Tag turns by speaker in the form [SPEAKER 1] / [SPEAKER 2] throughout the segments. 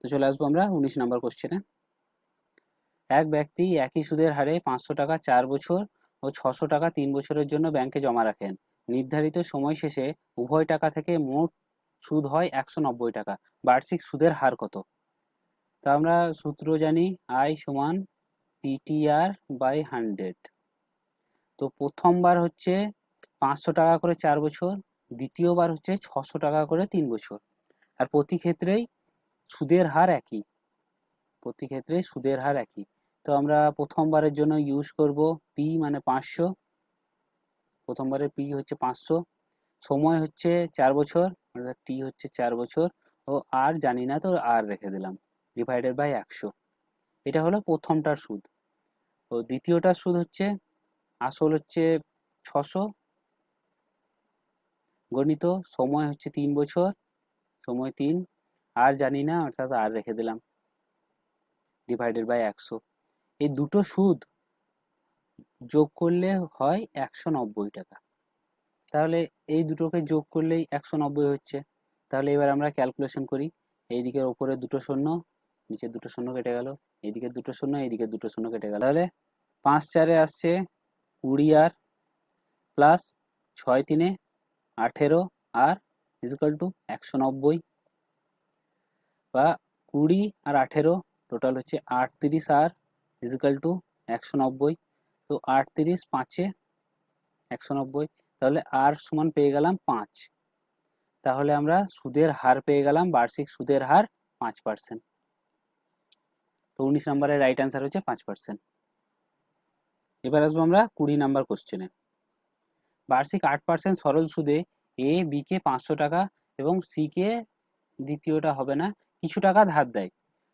[SPEAKER 1] তো চলে আসবো আমরা 19 নম্বর কোশ্চেনে। এক ব্যক্তি একই সুদের হারে 500 টাকা 4 বছর ও 600 টাকা 3 বছরের জন্য ব্যাংকে জমা রাখেন। নির্ধারিত সময় শেষে উভয় টাকা থেকে মোট সুদ হয় 190 টাকা। বার্ষিক সুদের হার কত? তো আমরা সূত্র জানি I সমান PTR বাই 100। তো প্রথমবার হচ্ছে 500 টাকা করে 4 বছর, দ্বিতীয়বার হচ্ছে 600 টাকা করে 3 বছর। আর প্রতি ক্ষেত্রেই সুদের হার একই, প্রতি ক্ষেত্রেই সুদের হার একই। তো আমরা প্রথমবারের জন্য ইউজ করব পি মানে 500, প্রথমবারের পি হচ্ছে 500, সময় হচ্ছে 4 বছর অর্থাৎ টি হচ্ছে 4 বছর, ও আর জানি না তো আর রেখে দিলাম, ডিভাইডেড বাই 100। এটা হলো প্রথমটার সুদ। তো দ্বিতীয়টার সুদ হচ্ছে আসল হচ্ছে 600 গণিত সময় হচ্ছে 3 বছর, সময় 3, আর জানি না অর্থাৎ আর রেখে দিলাম, ডিভাইডেড বাই 100। এই দুটো সুদ যোগ করলে হয় 190 টাকা। তাহলে এই দুটোকে যোগ করলেই 190 হচ্ছে। তাহলে এবার আমরা ক্যালকুলেশন করি। এইদিকের ওপরে দুটো শূন্য, নিচে দুটো শূন্য কেটে গেল, এইদিকে দুটো শূন্য, এইদিকে দুটো শূন্য কেটে গেল। তাহলে 5 4-এ আসছে 20 আর প্লাস 6 3-এ 18 আর ইকুয়াল টু 190, বা 20 আর 18 টোটাল হচ্ছে 38 আর ইকুয়াল টু 190। তো 38 5-এ 190, তাহলে আর সমান পেয়ে গেলাম 5। তাহলে আমরা সুদের হার পেয়ে গেলাম, বার্ষিক সুদের হার 5%। তো 19 নম্বরের রাইট অ্যান্সার হচ্ছে 5%। এবার আসবো আমরা 20 নাম্বার কোশ্চেনে। বার্ষিক 8% সরল সুদে এ বি কে 500 টাকা এবং সি কে, দ্বিতীয়টা হবে না, কিছু টাকা ধার দেয়।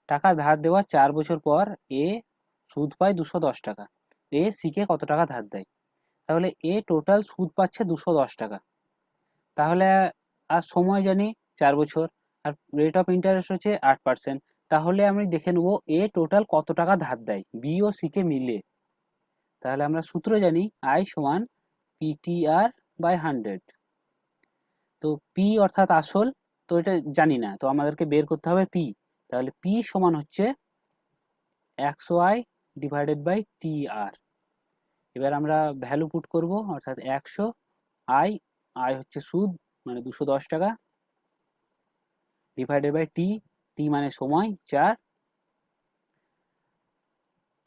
[SPEAKER 1] টাকা ধার দেওয়ার 4 বছর পর এ সুদ পায় 210 টাকা। এ সি কে কত টাকা ধার দেয়? তাহলে এ টোটাল সুদ পাচ্ছে 210 টাকা। তাহলে আর সময় জানি 4 বছর, আর রেট অফ ইন্টারেস্ট হচ্ছে 8%। তাহলে আমি দেখে নেবো এ টোটাল কত টাকা ধার দেয় বি ও সি কে মিলে। তাহলে আমরা সূত্র জানি I সমান PTR বাই 100। তো পি অর্থাৎ আসল, তো এটা জানি না, তো আমাদেরকে বের করতে হবে পি। তাহলে পি সমান হচ্ছে 100I ডিভাইডেড বাই TR। এবার আমরা ভ্যালু পুট করব, অর্থাৎ 100, আই আই হচ্ছে সুদ মানে 210 টাকা, ডিভাইডেড বাই টি, টি মানে সময় 4,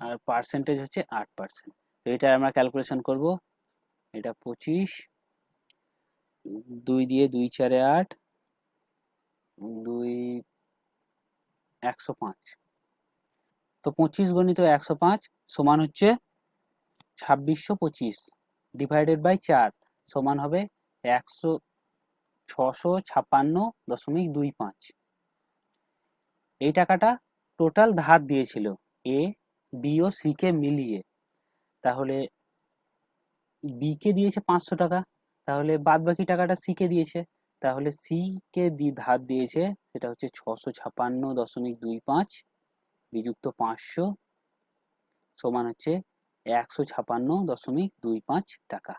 [SPEAKER 1] আর পার্সেন্টেজ হচ্ছে 8%। তো এটা আমরা ক্যালকুলেশন করব। এটা 25, 2 দিয়ে 2 4-এ 8, 2 105। তো 25 গণিত 105 সমান হচ্ছে 2625 ডিভাইডেড বাই 4 সমান হবে 656.25। এই টাকাটা টোটাল ধার দিয়েছিল A B O C K মিলিয়ে। তাহলে বি কে দিয়েছে 500 টাকা, তাহলে বাদ বাকি টাকাটা সি কে দিয়েছে। তাহলে সি কে ধার দিয়েছে সেটা হচ্ছে 656.25 বিযুক্ত 500 সমান হচ্ছে 156.25 টাকা।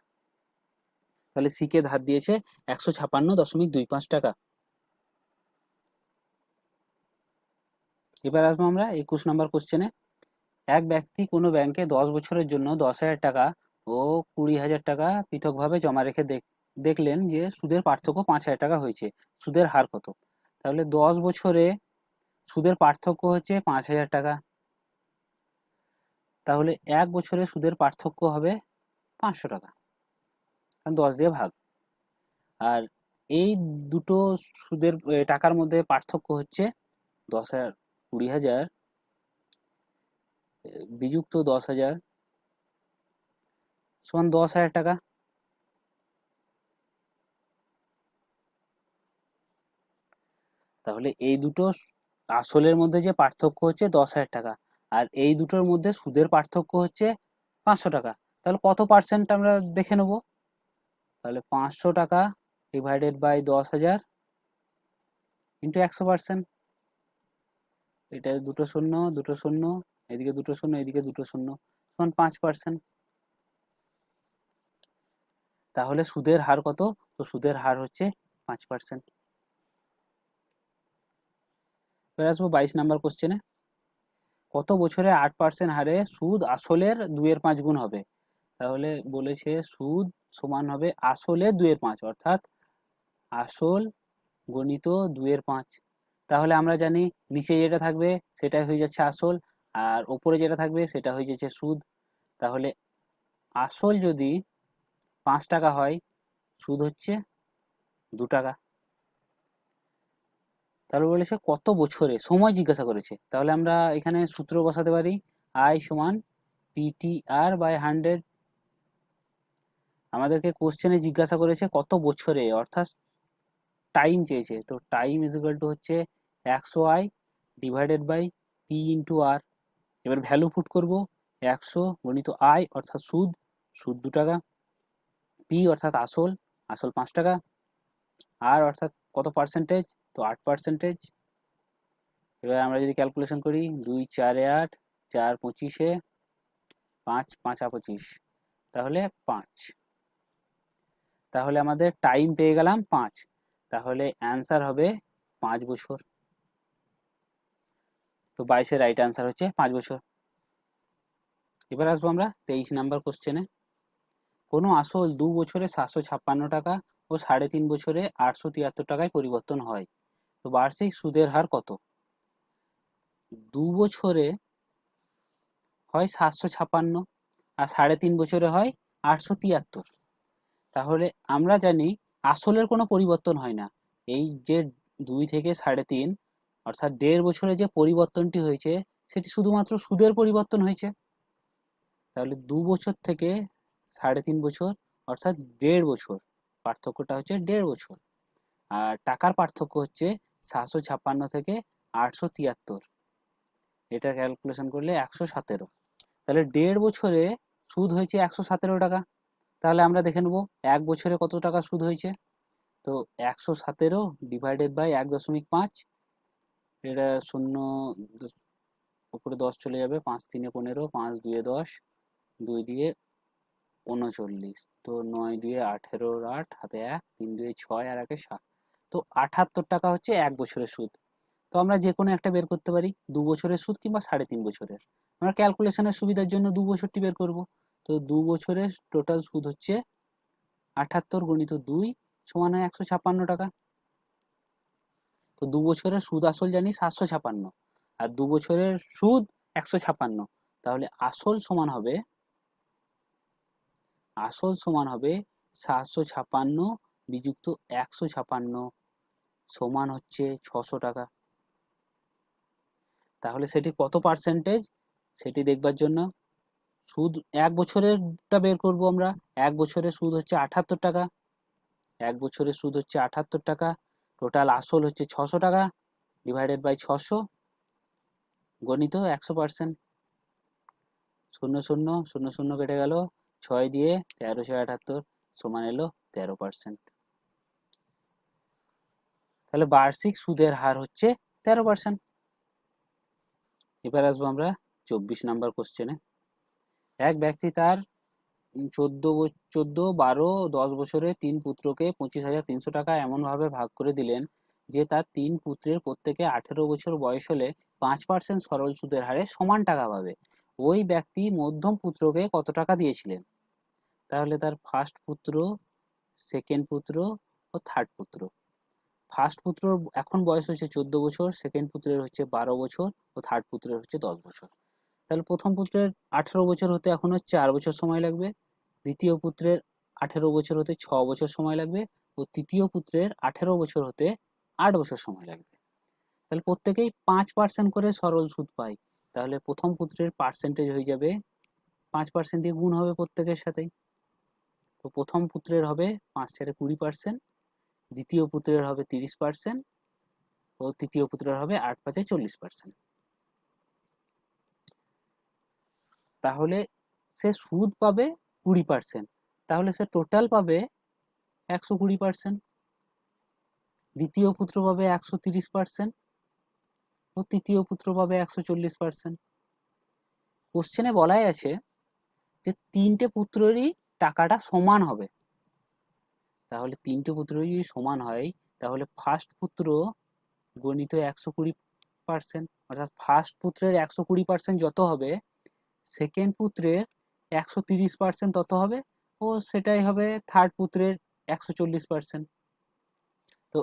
[SPEAKER 1] তাহলে সি কে ধার দিয়েছে 156.25 টাকা। এবার আসবো আমরা 21 নম্বর কোশ্চেনে। এক ব্যক্তি কোনো ব্যাংকে 10 বছরের জন্য 10,000 টাকা ও 20,000 টাকা পৃথকভাবে জমা রেখে দেখলেন যে সুদের পার্থক্য 5,000 টাকা হয়েছে। সুদের হার কত? তাহলে 10 বছরে সুদের পার্থক্য হচ্ছে 5,000 টাকা। তাহলে 1 বছরে সুদের পার্থক্য হবে 500 টাকা, কারণ 10 দিয়ে ভাগ। আর এই দুটো সুদের টাকার মধ্যে পার্থক্য হচ্ছে 10,000, 20,000 বিযুক্ত 10,000 সমান 10,000 টাকা। তাহলে এই দুটো আসলের মধ্যে যে পার্থক্য হচ্ছে 10,000 টাকা, আর এই দুটোর মধ্যে সুদের পার্থক্য হচ্ছে 500 টাকা। তাহলে কত পার্সেন্ট আমরা দেখে নেব। তাহলে 500 টাকা ডিভাইডেড বাই 10,000 ইন্টু 100%। এটা দুটো শূন্য, দুটো শূন্য, এদিকে দুটো শূন্য, এদিকে দুটো শূন্য, সমান 5%। তাহলে সুদের হার কত? তো সুদের হার হচ্ছে 5%। এবার আসবো 22 নাম্বার কোশ্চেনে। কত বছরে 8% হারে সুদ আসলের 2/5 গুণ হবে? তাহলে বলেছে সুদ সমান হবে আসলের 2/5, অর্থাৎ আসল গণিত 2/5। তাহলে আমরা জানি নিচে যেটা থাকবে সেটাই হয়ে যাচ্ছে আসল, আর ওপরে যেটা থাকবে সেটা হয়ে যাচ্ছে সুদ। তাহলে আসল যদি 5 টাকা হয়, সুদ হচ্ছে 2 টাকা। তাহলে বলেছে কত বছরে, সময় জিজ্ঞাসা করেছে, তাহলে আমরা এখানে সূত্র বসাতে পারি আই সমান PTR বাই 100। আমাদেরকে কোশ্চেনে জিজ্ঞাসা করেছে কত বছরে, অর্থাৎ টাইম চেয়েছে, তো টাইম ইজ ইকুয়াল টু হচ্ছে 100i divided by P into R. এবার ভ্যালু পুট করব, 100 গণিত আই অর্থাৎ সুদ, সুদ 2 টাকা, পি অর্থাৎ আসল, আসল 5 টাকা, আর অর্থাৎ কত পার্সেন্টেজ, তো 8%। এবার আমরা যদি ক্যালকুলেশন করি 2 4 8, 4 25, 5 5 25, তাহলে 5। তাহলে আমাদের টাইম পেয়ে গেলাম 5, তাহলে অ্যান্সার হবে 5 বছর। তো 22-এর রাইট অ্যান্সার হচ্ছে 5 বছর। এবার আসবো আমরা 23 নাম্বার কোশ্চেনে। কোনো আসল 2 বছরে 756 টাকা ও 3.5 বছরে 873 টাকায় পরিবর্তন হয়, তো বার্ষিক সুদের হার কত? 2 বছরে হয় 756 আর 3.5 বছরে হয় 873। তাহলে আমরা জানি আসলের কোনো পরিবর্তন হয় না। এই যে 2 থেকে 3.5 অর্থাৎ 1.5 বছরে যে পরিবর্তনটি হয়েছে সেটি শুধুমাত্র সুদের পরিবর্তন হয়েছে। তাহলে 2 বছর থেকে 3.5 বছর অর্থাৎ 1.5 বছর, পার্থক্যটা হচ্ছে 1.5 বছর। আর টাকার পার্থক্য হচ্ছে 756 থেকে 873, এটা ক্যালকুলেশন করলে 117। তাহলে 1.5 বছরে সুদ হয়েছে 117 টাকা। তাহলে আমরা দেখে নেব 1 বছরে কত টাকা সুদ হয়েছে, তো 117 ডিভাইডেড বাই 1.5, এটা শূন্য উপরে 10 চলে যাবে, 5 3 15, 5 2 10, 2 দিয়ে 39, তো 9 2 18, 8 হাতে 1, 3 2 6 আর 1 7, তো 78 টাকা হচ্ছে 1 বছরের সুদ। তো আমরা যে কোনো একটা বের করতে পারি, 2 বছরের সুদ কিংবা 3.5 বছরের। আমরা ক্যালকুলেশনের সুবিধার জন্য 2 বছরটি বের করব। তো 2 বছরের টোটাল সুদ হচ্ছে 78 গুণিত 2 সমান হয় 156 টাকা। তো 2 বছরের সুদ আসল জানি 756 আর 2 বছরের সুদ 156, তাহলে আসল সমান হবে 756 বিযুক্ত 156 সমান হচ্ছে 600 টাকা। তাহলে সেটি কত পার্সেন্টেজ সেটি দেখবার জন্য সুদ 1 বছরেরটা বের করব আমরা। 1 বছরের সুদ হচ্ছে 78 টাকা, 1 বছরের সুদ হচ্ছে 78 টাকা, টোটাল আসল হচ্ছে 600 টাকা ডিভাইডেড বাই 600 গণিত 100%। 0 0 0 0 কেটে গেল, 6 দিয়ে 13 6 78 সমান এলো 13%। তাহলে বার্ষিক সুদের হার হচ্ছে 13%। এবার আসবো আমরা 24 নাম্বার কোশ্চেনে। এক ব্যক্তি তার 14 12 10 বছরে 3 পুত্রকে 25,300 টাকা এমনভাবে ভাগ করে দিলেন যে তার 3 পুত্রের প্রত্যেকে 18 বছর বয়স হলে 5% সরল সুদের হারে সমান টাকা পাবে। ওই ব্যক্তি মধ্যম পুত্রকে কত টাকা দিয়েছিলেন? তাহলে তার ফার্স্ট পুত্র, সেকেন্ড পুত্র ও থার্ড পুত্র। ফার্স্ট পুত্র এখন বয়স হচ্ছে 14 বছর, সেকেন্ড পুত্রের হচ্ছে 12 বছর ও থার্ড পুত্রের হচ্ছে 10 বছর। তাহলে প্রথম পুত্রের 18 বছর হতে এখনো 4 বছর সময় লাগবে, দ্বিতীয় পুত্রের 18 বছর হতে 6 বছর সময় লাগবে ও তৃতীয় পুত্রের 18 বছর হতে 8 বছর সময় লাগবে। তাহলে প্রত্যেকেই 5% করে সরল সুদ পায়। তাহলে প্রথম পুত্রের পার্সেন্টেজ হয়ে যাবে 5% দিয়ে গুণ হবে প্রত্যেকের সাথেই। তো প্রথম পুত্রের হবে 5 4 20%, দ্বিতীয় পুত্রের হবে 30% ও তৃতীয় পুত্রের হবে 8 5 40%। তাহলে সে সুদ পাবে 20%, তাহলে সে টোটাল পাবে 120%। দ্বিতীয় পুত্র পাবে 130% ও তৃতীয় পুত্র পাবে 140%। কোশ্চেনে বলাই আছে যে 3টে পুত্রেরই টাকাটা সমান হবে। তাহলে 3টে পুত্র যদি সমান হয় তাহলে ফার্স্ট পুত্র গণিত 120 1%, অর্থাৎ ফার্স্ট পুত্রের 120% যত হবে, সেকেন্ড পুত্রের 130% তত হবে, ও সেটাই হবে থার্ড পুত্রের 140%। তো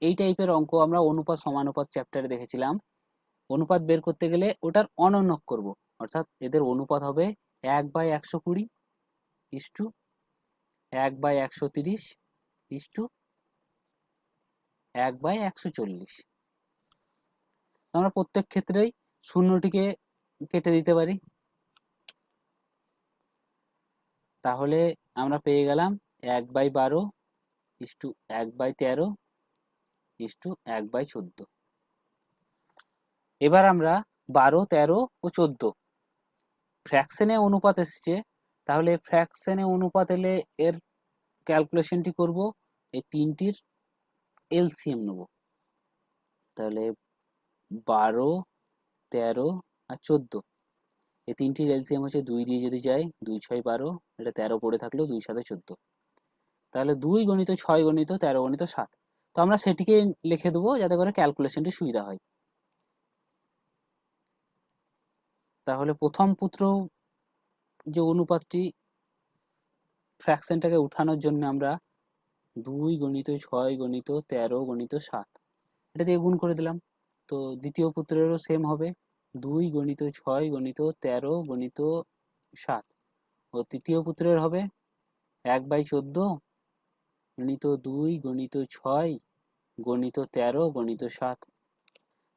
[SPEAKER 1] এই টাইপের অঙ্ক আমরা অনুপাত সমানুপাত চ্যাপ্টারে দেখেছিলাম। অনুপাত বের করতে গেলে ওটার অনন্যক করব, অর্থাৎ এদের অনুপাত হবে 1/120 ইস্টু 1/130 ইস্টু 1/140। আমরা প্রত্যেক ক্ষেত্রেই শূন্যটিকে কেটে দিতে পারি, তাহলে আমরা পেয়ে গেলাম 1/12 ইস্টু 1/13 ইস্টু 1/14। এবার আমরা 12, 13 ও 14 ফ্র্যাকশনে অনুপাত এসছে, তাহলে ফ্র্যাকশনে অনুপাত এলে এর ক্যালকুলেশনটি করব, এই তিনটির এলসিএম নেব। তাহলে 12, 13 আর 14, এই তিনটির এলসিএম হচ্ছে 2 দিয়ে যদি যায় 2 6 12, এটা 13 পড়ে থাকলো, 2 7 14, তাহলে 2 গণিত 6 গণিত 13 গণিত 7। তো আমরা সেটিকে লিখে দেবো যাতে করে ক্যালকুলেশনটি সুবিধা হয়। তাহলে প্রথম পুত্র যে অনুপাতটি, ফ্র্যাকশনটাকে উঠানোর জন্য আমরা 2 গণিত 6 গণিত 13 গণিত 7 এটা দিয়ে গুণ করে দিলাম। তো দ্বিতীয় পুত্রেরও সেম হবে, 2 গণিত 6 গণিত 13 গণিত 7, ও তৃতীয় পুত্রের হবে 1/14 গণিত 2 গণিত 6 গণিত 13 গণিত 7।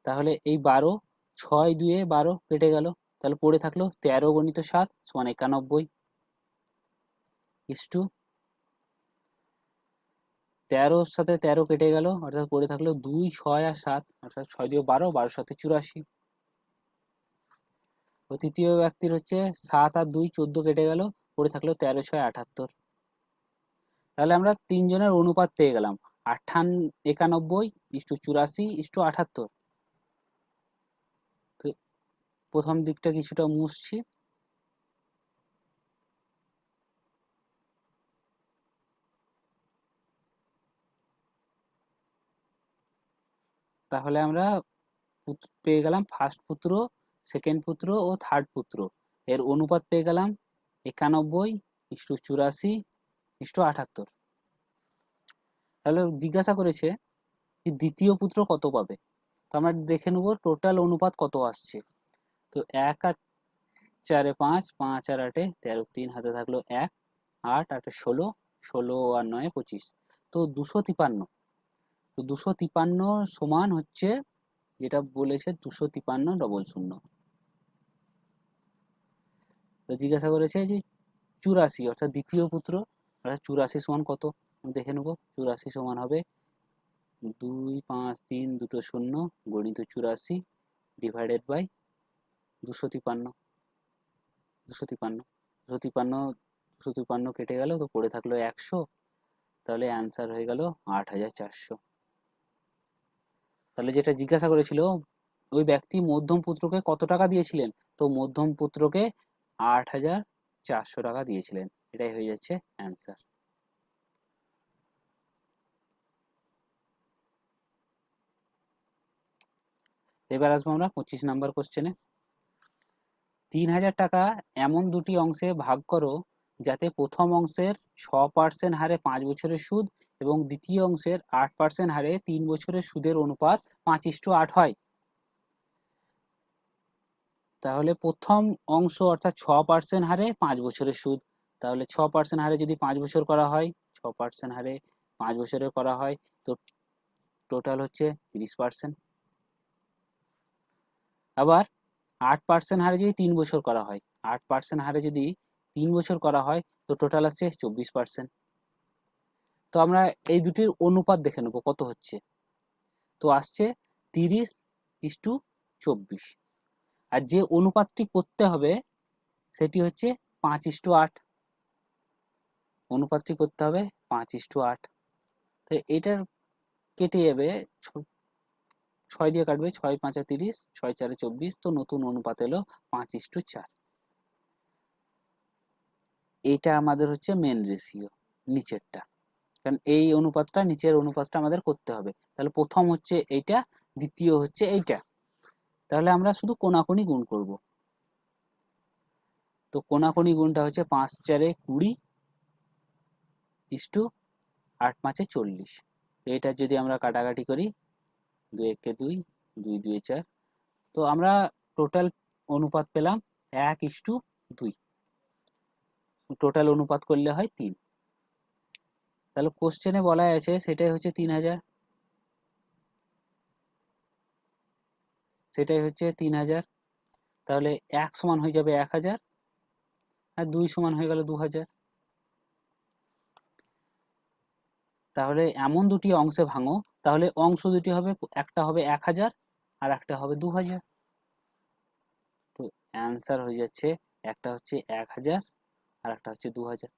[SPEAKER 1] তাহলে এই 12, 6 2 12 কেটে গেল, তাহলে পড়ে থাকলো 13 গণিত 7 সমান 91 ইস্টু 13 সাথে 13 কেটে গেল, অর্থাৎ পড়ে থাকলো 2 6 আর 7, অর্থাৎ 6 দিয়ে 12, 12 সাথে 84। ও তৃতীয় ব্যক্তির হচ্ছে 7 আর 2 14 কেটে গেল, পড়ে থাকলো 13 6 78। তাহলে আমরা তিনজনের অনুপাত পেয়ে গেলাম 91 ইস্টু 84 ইস্টু 78। তো প্রথম দিকটা কিছুটা মুছছি। তাহলে আমরা পেয়ে গেলাম ফার্স্ট পুত্র, সেকেন্ড পুত্র ও থার্ড পুত্র এর অনুপাত পেয়ে গেলাম 91 ইস্টু 84 ইস্টু 78। তাহলে জিজ্ঞাসা করেছে যে দ্বিতীয় পুত্র কত পাবে, তো আমরা দেখে নেব টোটাল অনুপাত কত আসছে। তো 1 আর 4 5, 5 আর 8 13, 3 হাতে থাকলো 1, 8 8 16, 16 আর 9 25, তো 253। তো 253 সমান হচ্ছে যেটা বলেছে 253 ডবল শূন্য। তো জিজ্ঞাসা করেছে যে 84 অর্থাৎ দ্বিতীয় পুত্র, অর্থাৎ 84 সমান কত দেখে নেব। 84 সমান হবে 2 5 3 দুটো শূন্য গণিত 84 ডিভাইডেড বাই 253। 253 253 253 কেটে গেল, তো পড়ে থাকলো 100, তাহলে অ্যান্সার হয়ে গেল 8400। তাহলে যেটা জিজ্ঞাসা করেছিল ওই ব্যক্তি মধ্যম পুত্রকে কত টাকা দিয়েছিলেন, তো মধ্যম পুত্রকে 8400 টাকা দিয়েছিলেন, এটাই হয়ে যাচ্ছে অ্যান্সার। এবার আসবো আমরা 25 নাম্বার কোশ্চেনে। 3000 টাকা এমন দুটি অংশে ভাগ করো যাতে প্রথম অংশের 6% হারে 5 বছরের সুদ এবং দ্বিতীয় অংশের 8% হারে 3 বছরের সুদের অনুপাত 5:8 হয়। তাহলে প্রথম অংশ অর্থাৎ 6% হারে 5 বছরের সুদ, তাহলে 6% হারে যদি 5 বছর করা হয়, 6% হারে 5 বছরের করা হয়, তো টোটাল হচ্ছে 30%। আবার 8% হারে যদি 3 বছর করা হয়, 8% হারে যদি 3 বছর করা হয়, তো টোটাল আসছে 24%। তো আমরা এই দুটির অনুপাত দেখে নেব কত হচ্ছে। তো আসছে 30:24, আর যে অনুপাতটি করতে হবে সেটি হচ্ছে 5:8, অনুপাতটি করতে হবে 5:8। তো এটার কেটে যাবে, 6 দিয়ে কাটবে, 6 5 30, 6 4 24, তো নতুন অনুপাত এলো 5:4। এইটা আমাদের হচ্ছে মেন রেশিও নিচেরটা, কারণ এই অনুপাতটা নিচের অনুপাতটা আমাদের করতে হবে। তাহলে প্রথম হচ্ছে এইটা, দ্বিতীয় হচ্ছে এইটা, তাহলে আমরা শুধু কোনাকুনি গুণ করব। তো কোনাকুনি গুণটা হচ্ছে 5 4 20 ইস্টু 8 5 40। তো এটা যদি আমরা কাটাকাটি করি, 2 1 2, 2 2 4, তো আমরা টোটাল অনুপাত পেলাম 1:2। টোটাল অনুপাত করলে হয় 3। তাহলে কোশ্চেনে বলা আছে সেটাই হচ্ছে 3000, সেটাই হচ্ছে 3000। তাহলে 1 সমান হয়ে যাবে 1000 আর 2 সমান হয়ে গেল 2000। তাহলে এমন দুটি অংশে ভাঙো, তাহলে অংশ দুটি হবে, একটা হবে 1000 আর একটা হবে 2000। তো অ্যান্সার হয়ে যাচ্ছে একটা হচ্ছে 1000 আর একটা হচ্ছে 2000।